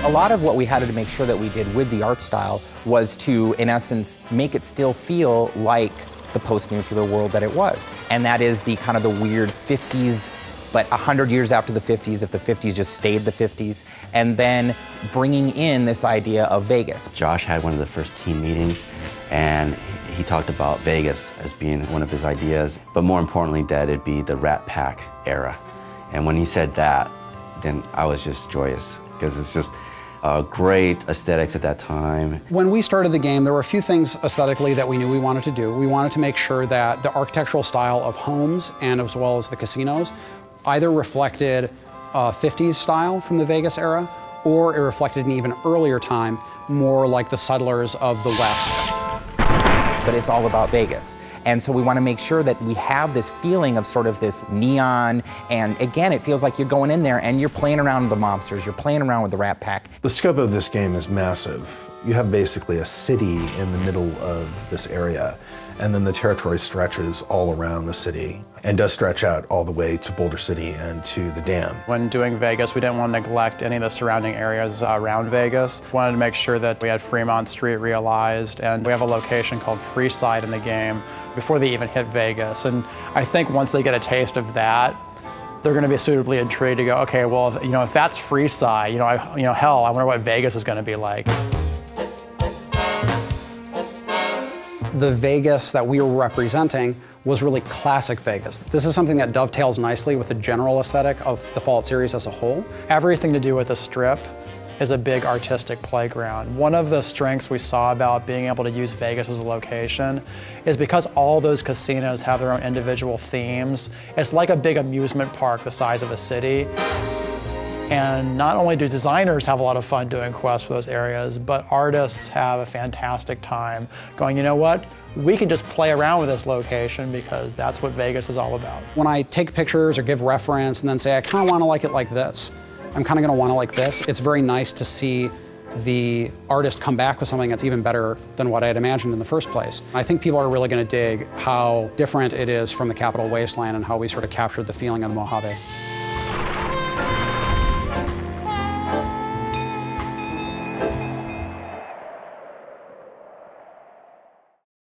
A lot of what we had to make sure that we did with the art style was to, in essence, make it still feel like the post-nuclear world that it was. And that is the kind of the weird 50s, but 100 years after the 50s, if the 50s just stayed the 50s, and then bringing in this idea of Vegas. Josh had one of the first team meetings, and he talked about Vegas as being one of his ideas, but more importantly that it'd be the Rat Pack era. And when he said that, then I was just joyous, because it's just great aesthetics at that time. When we started the game, there were a few things aesthetically that we knew we wanted to do. We wanted to make sure that the architectural style of homes, and as well as the casinos, either reflected 50s style from the Vegas era, or it reflected an even earlier time, more like the settlers of the West. But it's all about Vegas. And so we want to make sure that we have this feeling of sort of this neon, and again, it feels like you're going in there and you're playing around with the mobsters, you're playing around with the Rat Pack. The scope of this game is massive. You have basically a city in the middle of this area, and then the territory stretches all around the city and does stretch out all the way to Boulder City and to the dam. When doing Vegas, we didn't want to neglect any of the surrounding areas around Vegas. We wanted to make sure that we had Fremont Street realized, and we have a location called Freeside in the game before they even hit Vegas. And I think once they get a taste of that, they're going to be suitably intrigued to go, okay, well, if that's Freeside, hell, I wonder what Vegas is going to be like. The Vegas that we were representing was really classic Vegas. This is something that dovetails nicely with the general aesthetic of the Fallout series as a whole. Everything to do with the Strip is a big artistic playground. One of the strengths we saw about being able to use Vegas as a location is because all those casinos have their own individual themes. It's like a big amusement park the size of a city. And not only do designers have a lot of fun doing quests for those areas, but artists have a fantastic time going, you know what? We can just play around with this location because that's what Vegas is all about. When I take pictures or give reference and then say, I kind of want to like it like this, I'm kind of going to want to like this, it's very nice to see the artist come back with something that's even better than what I had imagined in the first place. I think people are really going to dig how different it is from the Capital Wasteland and how we sort of captured the feeling of the Mojave.